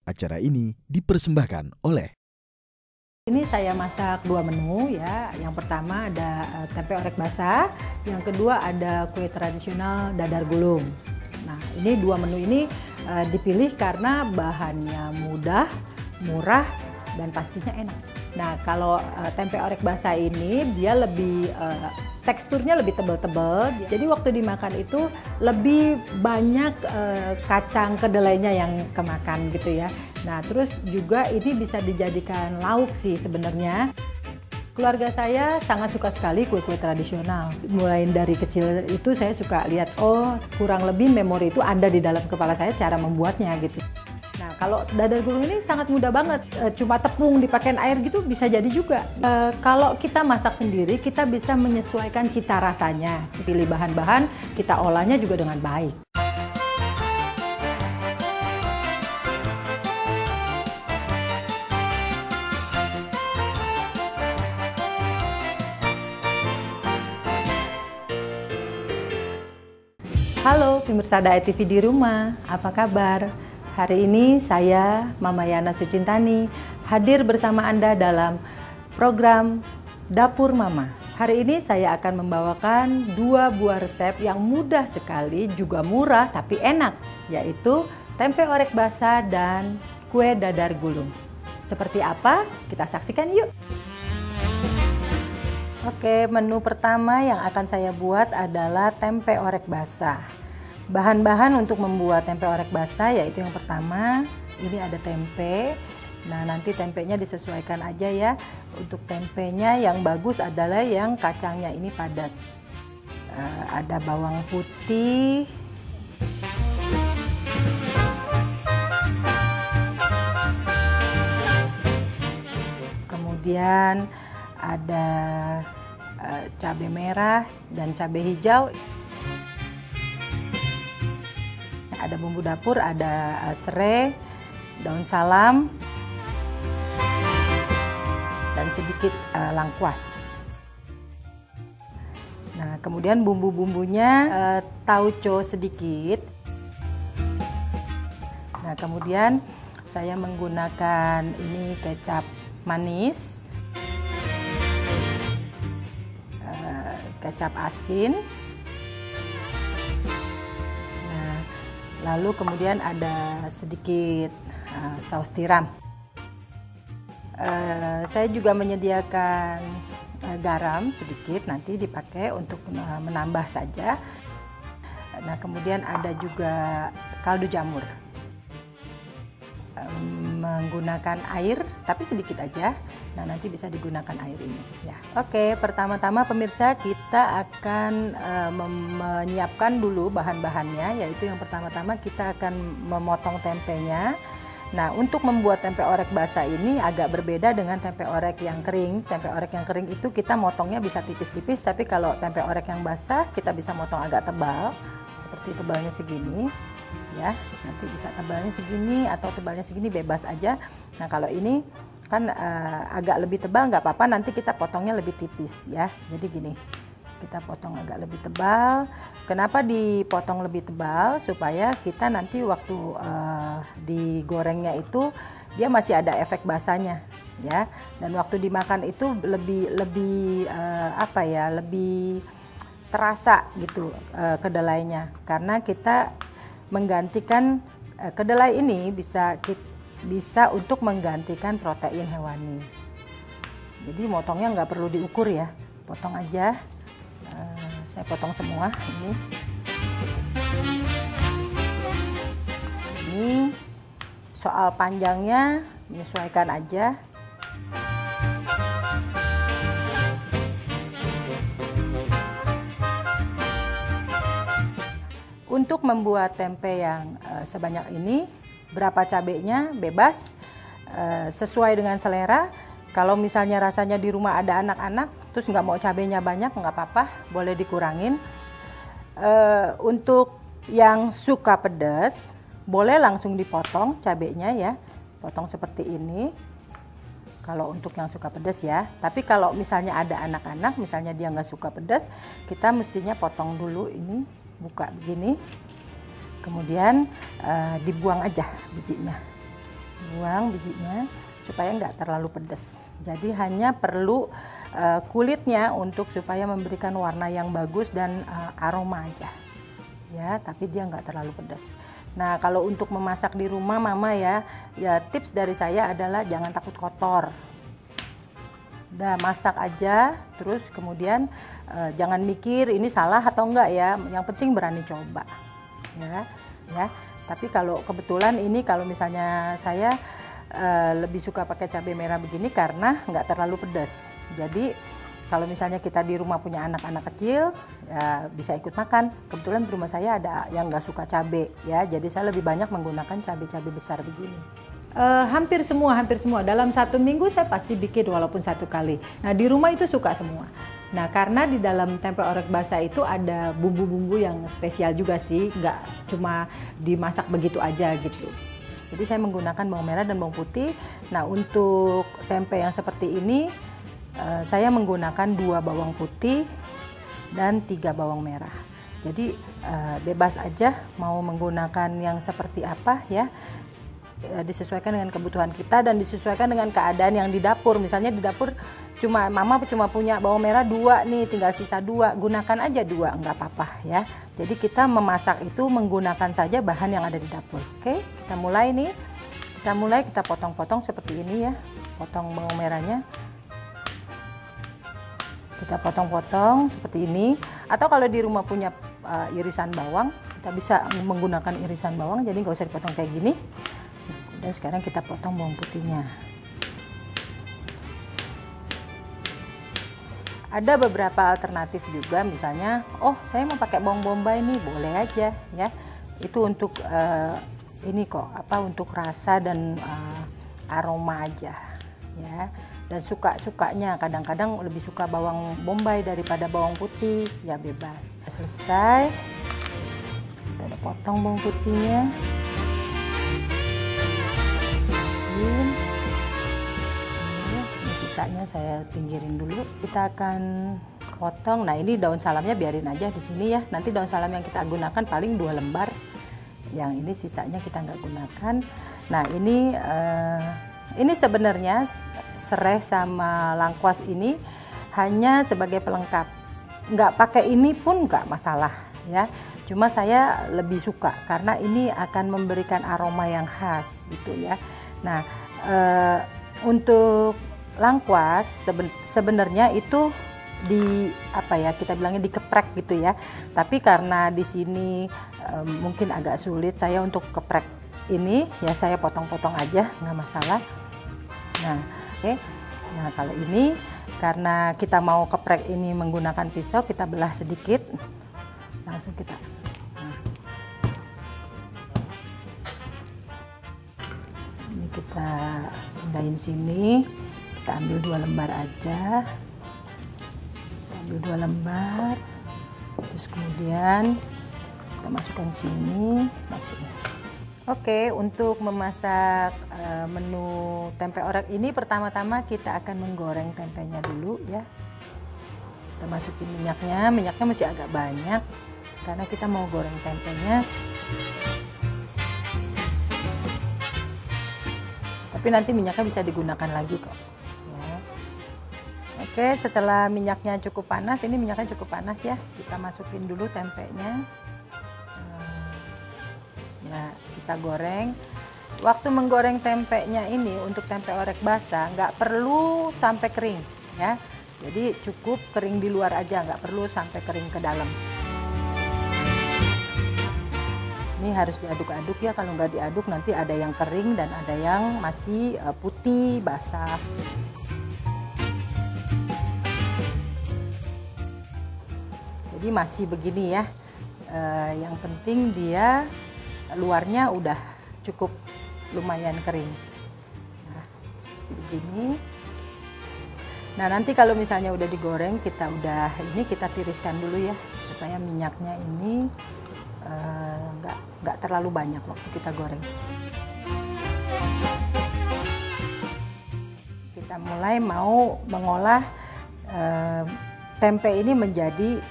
Acara ini dipersembahkan oleh Ini saya masak 2 menu ya. Yang pertama ada tempe orek basah, yang kedua ada kue tradisional dadar gulung. Nah, ini 2 menu ini dipilih karena bahannya mudah, murah, dan pastinya enak. Nah, kalau tempe orek basah ini dia lebih teksturnya lebih tebal-tebal. Jadi waktu dimakan itu lebih banyak kacang kedelainya yang kemakan gitu ya. Nah, terus juga ini bisa dijadikan lauk sih sebenarnya. Keluarga saya sangat suka sekali kue-kue tradisional. Mulai dari kecil itu saya suka lihat, oh kurang lebih memori itu ada di dalam kepala saya cara membuatnya gitu. Nah, kalau dadar gulung ini sangat mudah banget, cuma tepung dipakein air gitu bisa jadi juga. Kalau kita masak sendiri, kita bisa menyesuaikan cita rasanya. Pilih bahan-bahan, kita olahnya juga dengan baik. Halo pemirsa Dae TV di rumah, apa kabar? Hari ini saya, Mama Yana Sucintani, hadir bersama Anda dalam program Dapur Mama. Hari ini saya akan membawakan 2 buah resep yang mudah sekali, juga murah tapi enak, yaitu tempe orek basah dan kue dadar gulung. Seperti apa? Kita saksikan yuk! Oke, menu pertama yang akan saya buat adalah tempe orek basah. Bahan-bahan untuk membuat tempe orek basah yaitu yang pertama, ini ada tempe. Nah, nanti tempenya disesuaikan aja ya. Untuk tempenya yang bagus adalah yang kacangnya ini padat. Ada bawang putih. Kemudian ada cabai merah dan cabai hijau. Ada bumbu dapur, ada serai, daun salam, dan sedikit lengkuas. Nah, kemudian bumbu-bumbunya tauco sedikit. Nah, kemudian saya menggunakan ini kecap manis, kecap asin, nah, lalu kemudian ada sedikit saus tiram. Saya juga menyediakan garam sedikit, nanti dipakai untuk menambah saja. Nah, kemudian ada juga kaldu jamur. Menggunakan air tapi sedikit aja. Nah, nanti bisa digunakan air ini ya. Oke, pertama-tama pemirsa kita akan menyiapkan dulu bahan-bahannya, yaitu yang pertama-tama kita akan memotong tempenya. Nah, untuk membuat tempe orek basah ini agak berbeda dengan tempe orek yang kering. Tempe orek yang kering itu kita motongnya bisa tipis-tipis, tapi kalau tempe orek yang basah kita bisa motong agak tebal, seperti tebalnya segini. Ya, nanti bisa tebalnya segini atau tebalnya segini bebas aja. Nah, kalau ini kan agak lebih tebal nggak apa-apa, nanti kita potongnya lebih tipis ya. Jadi gini, kita potong agak lebih tebal. Kenapa dipotong lebih tebal? Supaya kita nanti waktu digorengnya itu dia masih ada efek basahnya ya. Dan waktu dimakan itu lebih apa ya, lebih terasa gitu kedelainya, karena kita menggantikan kedelai ini bisa untuk menggantikan protein hewani. Jadi motongnya nggak perlu diukur ya, potong aja. Saya potong semua ini. Ini soal panjangnya menyesuaikan aja. Untuk membuat tempe yang sebanyak ini, berapa cabenya bebas, sesuai dengan selera. Kalau misalnya rasanya di rumah ada anak-anak, terus nggak mau cabenya banyak, nggak apa-apa, boleh dikurangin. Untuk yang suka pedas, boleh langsung dipotong cabenya ya, potong seperti ini. Kalau untuk yang suka pedas ya, tapi kalau misalnya ada anak-anak, misalnya dia nggak suka pedas, kita mestinya potong dulu ini. Buka begini, kemudian dibuang aja bijinya. buang bijinya supaya nggak terlalu pedas. Jadi hanya perlu kulitnya untuk supaya memberikan warna yang bagus dan aroma aja ya, tapi dia nggak terlalu pedas. Nah, kalau untuk memasak di rumah mama ya tips dari saya adalah jangan takut kotor. Udah masak aja, terus kemudian jangan mikir ini salah atau enggak ya, yang penting berani coba ya. Tapi kalau kebetulan ini kalau misalnya saya lebih suka pakai cabai merah begini karena nggak terlalu pedas. Jadi kalau misalnya kita di rumah punya anak-anak kecil ya bisa ikut makan. Kebetulan di rumah saya ada yang nggak suka cabai ya, jadi saya lebih banyak menggunakan cabai-cabai besar begini. Hampir semua dalam 1 minggu saya pasti bikin walaupun 1 kali. Nah, di rumah itu suka semua. Nah, karena di dalam tempe orek basah itu ada bumbu-bumbu yang spesial juga sih, nggak cuma dimasak begitu aja gitu. Jadi saya menggunakan bawang merah dan bawang putih. Nah, untuk tempe yang seperti ini saya menggunakan 2 bawang putih dan 3 bawang merah. Jadi bebas aja mau menggunakan yang seperti apa ya. Disesuaikan dengan kebutuhan kita dan disesuaikan dengan keadaan yang di dapur. Misalnya di dapur mama cuma punya bawang merah 2 nih, tinggal sisa 2, gunakan aja 2, nggak apa-apa ya. Jadi kita memasak itu menggunakan saja bahan yang ada di dapur. Oke, kita mulai nih. Kita potong-potong seperti ini ya. Potong bawang merahnya. Kita potong-potong seperti ini. Atau kalau di rumah punya irisan bawang, kita bisa menggunakan irisan bawang, jadi nggak usah dipotong kayak gini. Dan sekarang kita potong bawang putihnya. Ada beberapa alternatif juga, misalnya, oh saya mau pakai bawang bombay nih, boleh aja ya. Itu untuk ini kok, untuk rasa dan aroma aja ya. Dan suka-sukanya, kadang-kadang lebih suka bawang bombay daripada bawang putih, ya bebas. Selesai, kita udah potong bawang putihnya. Ini sisanya saya pinggirin dulu. Kita akan potong. Nah, ini daun salamnya biarin aja di sini ya. Nanti daun salam yang kita gunakan paling 2 lembar. Yang ini sisanya kita nggak gunakan. Nah, ini sebenarnya serai sama lengkuas ini hanya sebagai pelengkap. Nggak pakai ini pun nggak masalah ya. Cuma saya lebih suka karena ini akan memberikan aroma yang khas gitu ya. Nah, untuk lengkuas sebenarnya itu kita bilangnya dikeprek gitu ya. Tapi karena di sini mungkin agak sulit saya untuk keprek ini ya, saya potong-potong aja, nggak masalah. Nah, oke. Nah, kalau ini karena kita mau keprek ini menggunakan pisau, kita belah sedikit. Langsung kita. Ini kita pindahin sini. Kita ambil 2 lembar aja. Kita ambil 2 lembar. Terus kemudian kita masukkan sini. Oke, untuk memasak menu tempe orek ini pertama-tama kita akan menggoreng tempenya dulu ya. Kita masukin minyaknya masih agak banyak karena kita mau goreng tempenya. Tapi nanti minyaknya bisa digunakan lagi kok. Ya. Oke, setelah minyaknya cukup panas, ini minyaknya cukup panas ya, kita masukin dulu tempenya. Ya, kita goreng. Waktu menggoreng tempenya ini untuk tempe orek basah nggak perlu sampai kering ya. Jadi cukup kering di luar aja, nggak perlu sampai kering ke dalam. Ini harus diaduk-aduk ya, kalau nggak diaduk nanti ada yang kering dan ada yang masih putih basah. Jadi masih begini ya. Yang penting dia luarnya udah cukup lumayan kering. Nah, begini. Nah, nanti kalau misalnya udah digoreng, kita tiriskan dulu ya supaya minyaknya ini nggak terlalu banyak waktu kita goreng. Kita mulai mau mengolah tempe ini menjadi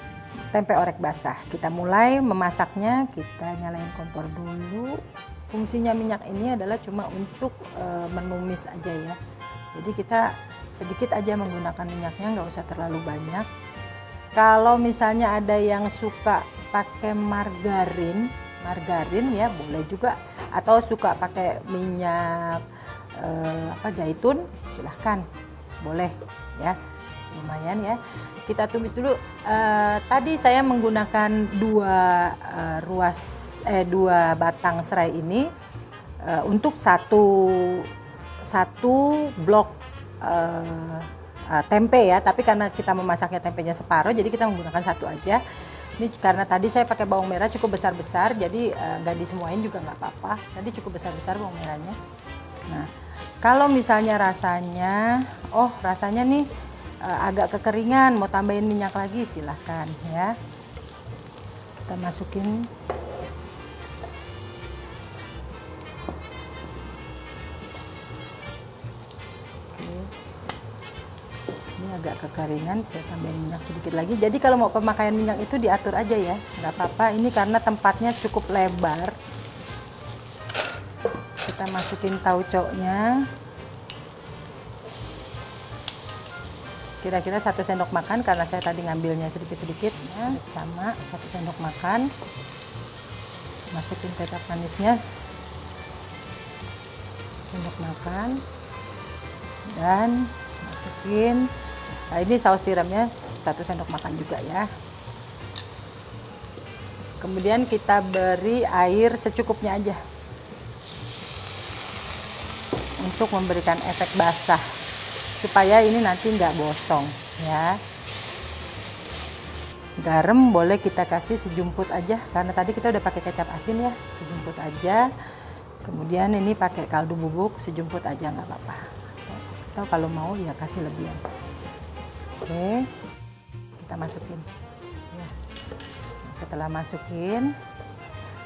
tempe orek basah. Kita mulai memasaknya, kita nyalain kompor dulu. Fungsinya minyak ini adalah cuma untuk menumis aja ya. Jadi kita sedikit aja menggunakan minyaknya, nggak usah terlalu banyak. Kalau misalnya ada yang suka pakai margarin ya boleh juga, atau suka pakai minyak zaitun, silahkan, boleh ya, lumayan ya. Kita tumis dulu. Tadi saya menggunakan dua batang serai ini untuk satu blok tempe ya, tapi karena kita memasaknya tempenya separuh, jadi kita menggunakan satu aja. Ini karena tadi saya pakai bawang merah cukup besar-besar, jadi nggak disemuain juga nggak apa-apa. Tadi cukup besar-besar bawang merahnya. Nah, kalau misalnya rasanya nih agak kekeringan, mau tambahin minyak lagi, silahkan ya. Kita masukin. Agak kekeringan, saya tambahin minyak sedikit lagi. Jadi kalau mau pemakaian minyak itu diatur aja ya, nggak apa-apa. Ini karena tempatnya cukup lebar. Kita masukin tauconya, kira-kira 1 sendok makan, karena saya tadi ngambilnya sedikit-sedikit ya, sama 1 sendok makan. Masukin kecap manisnya 1 sendok makan, dan masukin. Nah, ini saus tiramnya 1 sendok makan juga ya. Kemudian kita beri air secukupnya aja untuk memberikan efek basah, supaya ini nanti nggak bosong ya. Garam boleh kita kasih sejumput aja, karena tadi kita udah pakai kecap asin ya, sejumput aja. Kemudian ini pakai kaldu bubuk sejumput aja, nggak apa-apa. Atau kalau mau ya kasih lebihan. Oke, kita masukin ya. Setelah masukin,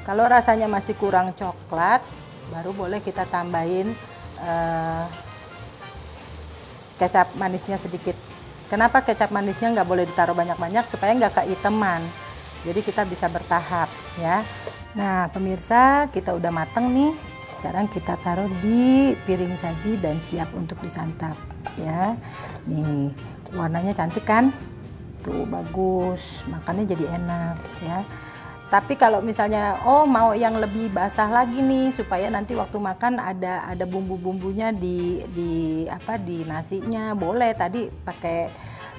kalau rasanya masih kurang coklat, baru boleh kita tambahin kecap manisnya sedikit. Kenapa kecap manisnya nggak boleh ditaruh banyak-banyak? Supaya nggak keiteman. Jadi kita bisa bertahap ya. Nah pemirsa, kita udah mateng nih. Sekarang kita taruh di piring saji dan siap untuk disantap ya. Nih, warnanya cantik kan? Tuh bagus, makannya jadi enak ya. Tapi kalau misalnya mau yang lebih basah lagi nih, supaya nanti waktu makan ada bumbu-bumbunya di nasinya, boleh tadi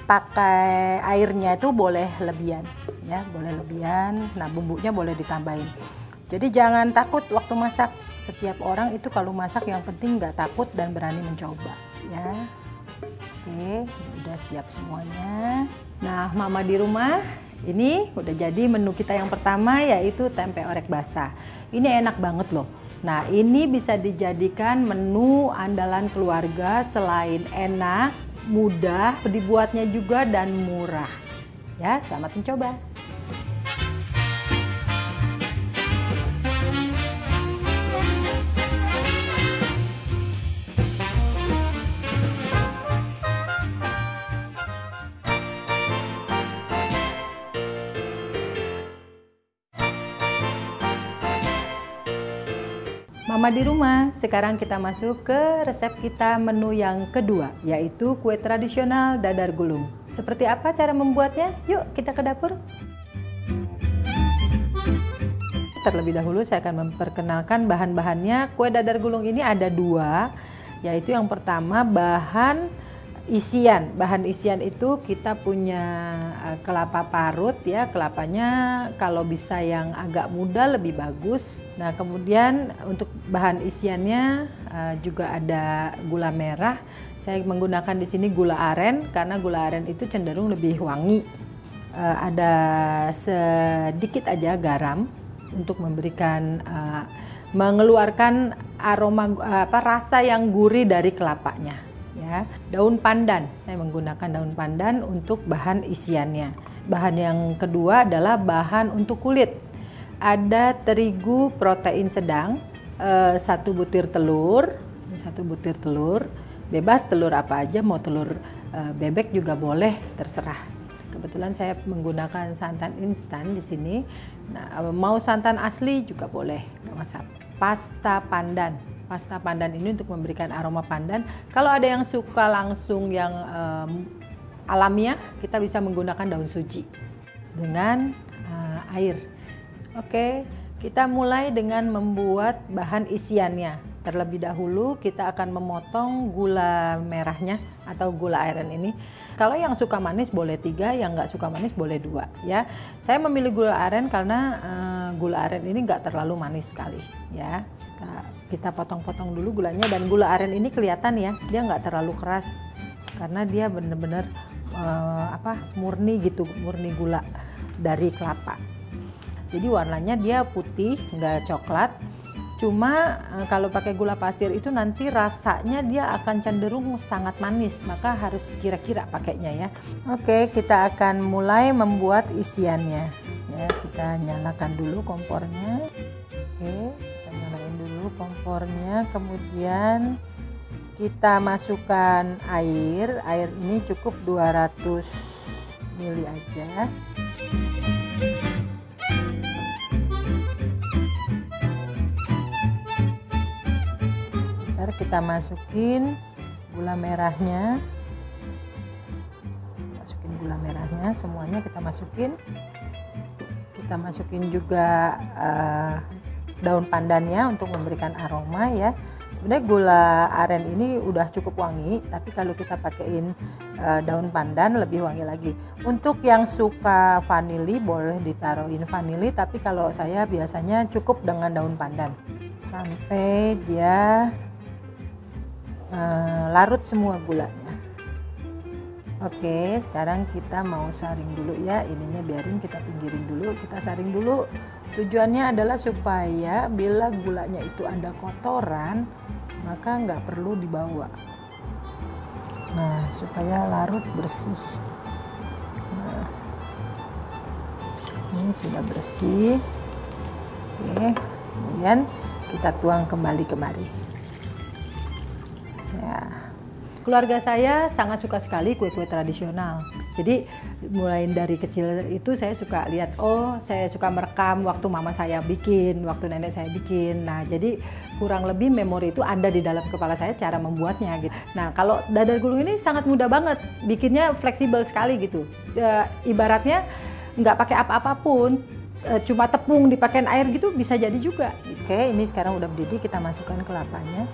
pakai airnya itu boleh lebihan ya, boleh lebihan. Nah, bumbunya boleh ditambahin. Jadi jangan takut waktu masak. Setiap orang itu kalau masak yang penting nggak takut dan berani mencoba ya. Oke, udah siap semuanya. Nah, mama di rumah, ini udah jadi menu kita yang pertama, yaitu tempe orek basah. Ini enak banget loh. Nah, ini bisa dijadikan menu andalan keluarga. Selain enak, mudah dibuatnya juga, dan murah ya. Selamat mencoba. Mama di rumah, sekarang kita masuk ke resep kita menu yang kedua, yaitu kue tradisional dadar gulung. Seperti apa cara membuatnya? Yuk kita ke dapur. Terlebih dahulu saya akan memperkenalkan bahan-bahannya. Kue dadar gulung ini ada 2, yaitu yang pertama bahan isian. Bahan isian itu kita punya kelapa parut ya, kelapanya kalau bisa yang agak muda lebih bagus. Nah, kemudian untuk bahan isiannya juga ada gula merah. Saya menggunakan di sini gula aren karena gula aren itu cenderung lebih wangi. Ada sedikit aja garam untuk memberikan mengeluarkan aroma rasa yang gurih dari kelapanya. Ya, daun pandan, saya menggunakan daun pandan untuk bahan isiannya. Bahan yang kedua adalah bahan untuk kulit. Ada terigu protein sedang, 1 butir telur, bebas telur apa aja, mau telur bebek juga boleh, terserah. Kebetulan saya menggunakan santan instan di sini. Nah, mau santan asli juga boleh, nggak masalah. Pasta pandan. Pasta pandan ini untuk memberikan aroma pandan. Kalau ada yang suka langsung yang alamiah, kita bisa menggunakan daun suji dengan air. Oke, kita mulai dengan membuat bahan isiannya. Terlebih dahulu kita akan memotong gula merahnya atau gula aren ini. Kalau yang suka manis boleh 3, yang nggak suka manis boleh 2 ya. Saya memilih gula aren karena gula aren ini nggak terlalu manis sekali ya. Kita potong-potong dulu gulanya, dan gula aren ini kelihatan ya, dia nggak terlalu keras karena dia benar-benar murni gitu, murni gula dari kelapa. Jadi warnanya dia putih, nggak coklat. Cuma kalau pakai gula pasir itu nanti rasanya dia akan cenderung sangat manis, maka harus kira-kira pakainya ya. Oke, kita akan mulai membuat isiannya. Ya, kita nyalakan dulu kompornya. Oke, kita nyalain dulu kompornya. Kemudian kita masukkan air. Air ini cukup 200 ml aja. Kita masukin gula merahnya, semuanya kita masukin. Kita masukin juga daun pandannya untuk memberikan aroma ya. Sebenarnya gula aren ini udah cukup wangi, tapi kalau kita pakaiin daun pandan lebih wangi lagi. Untuk yang suka vanili boleh ditaruhin vanili, tapi kalau saya biasanya cukup dengan daun pandan sampai dia larut semua gulanya. Oke, sekarang kita mau saring dulu ya. Ininya biarin, kita pinggirin dulu, kita saring dulu. Tujuannya adalah supaya bila gulanya itu ada kotoran, maka nggak perlu dibawa. Nah, supaya larut bersih. Nah, ini sudah bersih. Oke, kemudian kita tuang kembali kemari. Ya. Keluarga saya sangat suka sekali kue-kue tradisional. Jadi mulai dari kecil itu saya suka lihat, saya suka merekam waktu mama saya bikin, waktu nenek saya bikin. Nah, jadi kurang lebih memori itu ada di dalam kepala saya cara membuatnya gitu. Nah, kalau dadar gulung ini sangat mudah banget, bikinnya fleksibel sekali gitu. Ibaratnya nggak pakai apa-apapun, cuma tepung dipakein air gitu bisa jadi juga. Oke, ini sekarang udah mendidih, kita masukkan kelapanya.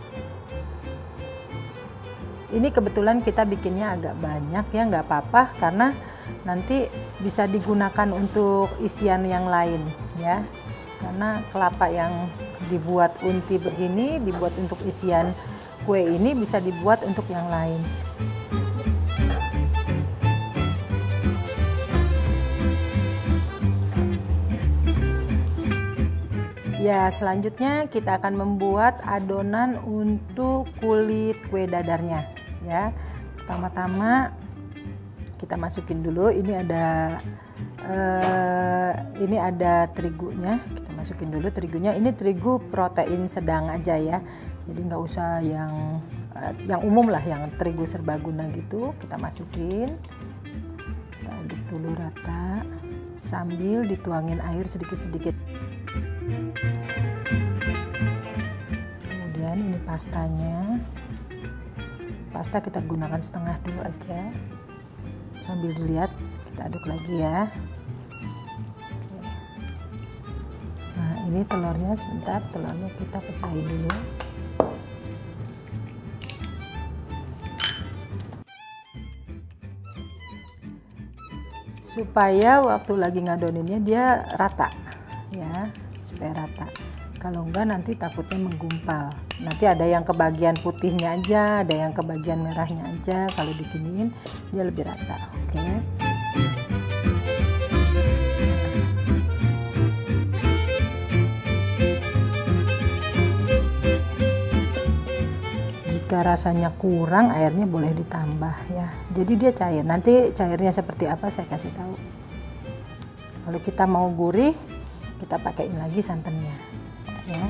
Ini kebetulan kita bikinnya agak banyak ya, nggak apa-apa karena nanti bisa digunakan untuk isian yang lain ya. Karena kelapa yang dibuat unti begini, dibuat untuk isian kue ini bisa dibuat untuk yang lain. Ya, selanjutnya kita akan membuat adonan untuk kulit kue dadarnya ya. Pertama-tama kita masukin dulu, ini ada terigunya, kita masukin dulu terigunya. Ini terigu protein sedang aja ya, jadi nggak usah yang umum lah, yang terigu serbaguna gitu. Kita masukin, kita aduk dulu rata sambil dituangin air sedikit-sedikit. Kemudian ini pastanya, pasta kita gunakan setengah dulu aja, sambil dilihat kita aduk lagi ya. Nah, ini telurnya, sebentar, telurnya kita pecahin dulu. Supaya waktu lagi ngadoninnya dia rata ya, supaya rata. Kalau enggak nanti takutnya menggumpal. Nanti ada yang kebagian putihnya aja, ada yang kebagian merahnya aja. Kalau dikiniin dia lebih rata. Oke. Jika rasanya kurang, airnya boleh ditambah ya. Jadi dia cair. Nanti cairnya seperti apa saya kasih tahu. Kalau kita mau gurih, kita pakaiin lagi santannya ya.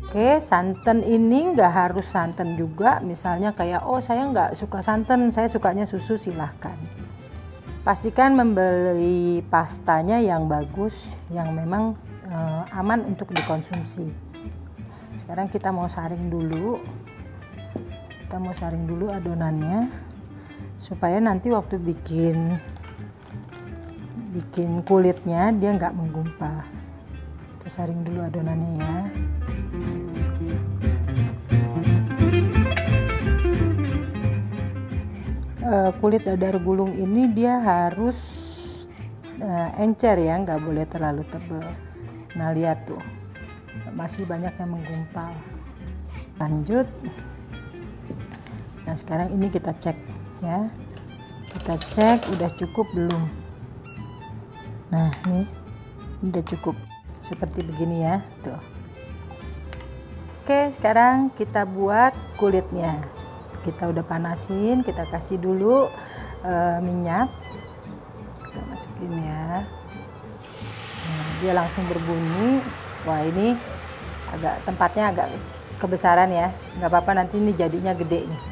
Oke, Oke, santan ini nggak harus santan juga. Misalnya kayak, oh saya nggak suka santan, saya sukanya susu, silahkan. Pastikan membeli pastanya yang bagus, yang memang aman untuk dikonsumsi. Sekarang kita mau saring dulu. Kita mau saring dulu adonannya, supaya nanti waktu bikin kulitnya dia nggak menggumpal. Kita saring dulu adonannya ya. Kulit dadar gulung ini dia harus encer ya, nggak boleh terlalu tebal. Nah lihat tuh, masih banyak yang menggumpal. Lanjut. Nah sekarang ini kita cek ya, kita cek udah cukup belum. Nah ini udah cukup, seperti begini ya tuh. Oke, sekarang kita buat kulitnya. Kita udah panasin, kita kasih dulu minyak, kita masukin ya. Nah, dia langsung berbunyi. Wah ini tempatnya agak kebesaran ya, nggak apa-apa, nanti ini jadinya gede nih.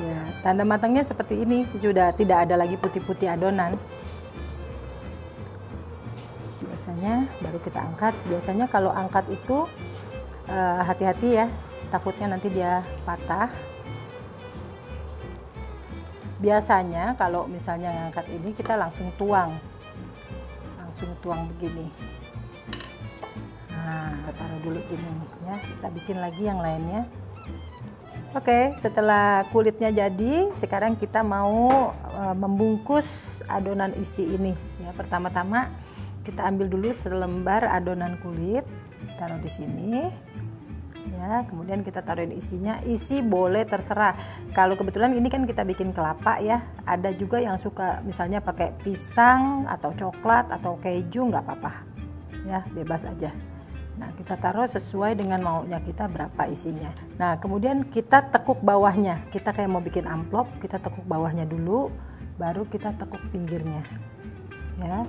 Ya, tanda matangnya seperti ini, sudah tidak ada lagi putih-putih adonan. Biasanya baru kita angkat. Biasanya kalau angkat itu hati-hati ya, takutnya nanti dia patah. Biasanya kalau misalnya ngangkat ini kita langsung tuang begini. Nah, taruh dulu gini ya, kita bikin lagi yang lainnya. Oke, setelah kulitnya jadi, sekarang kita mau membungkus adonan isi ini ya. Pertama-tama kita ambil dulu selembar adonan kulit, taruh di sini. Ya, kemudian kita taruhin isinya. Isi boleh terserah. Kalau kebetulan ini kan kita bikin kelapa ya. Ada juga yang suka misalnya pakai pisang atau coklat atau keju, nggak apa-apa. Ya, bebas aja. Nah, kita taruh sesuai dengan maunya kita berapa isinya. Nah, kemudian kita tekuk bawahnya. Kita kayak mau bikin amplop, kita tekuk bawahnya dulu, baru kita tekuk pinggirnya. Ya,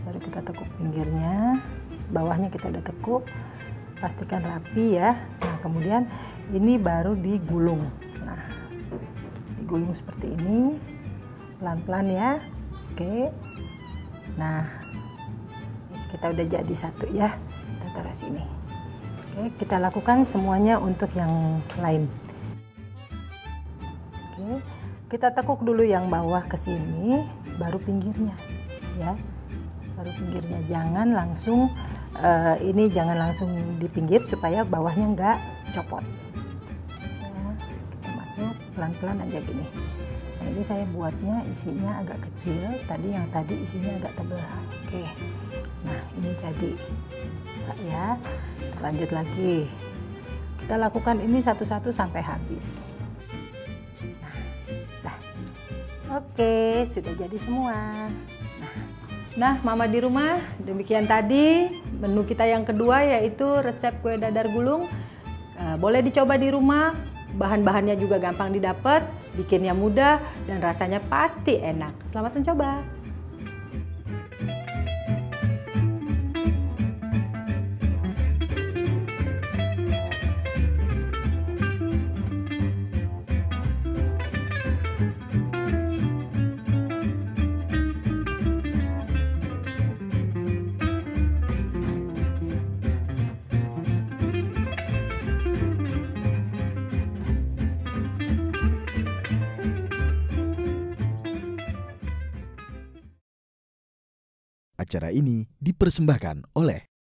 baru kita tekuk pinggirnya. Bawahnya kita udah tekuk. Pastikan rapi ya. Nah kemudian ini baru digulung. Nah digulung seperti ini, pelan-pelan ya. Oke. Nah kita udah jadi satu ya. Kita taruh sini. Oke, kita lakukan semuanya untuk yang lain. Oke, kita tekuk dulu yang bawah ke sini, baru pinggirnya ya. Baru pinggirnya, jangan langsung ini jangan langsung di pinggir supaya bawahnya nggak copot ya, kita masuk pelan-pelan aja gini. Nah ini saya buatnya isinya agak kecil, yang tadi isinya agak tebal. Oke, nah ini jadi ya. Lanjut lagi, kita lakukan ini satu-satu sampai habis. Oke, sudah jadi semua. Nah, Mama di rumah, demikian tadi menu kita yang kedua, yaitu resep kue dadar gulung. Boleh dicoba di rumah, bahan-bahannya juga gampang didapat, bikinnya mudah, dan rasanya pasti enak. Selamat mencoba! Acara ini dipersembahkan oleh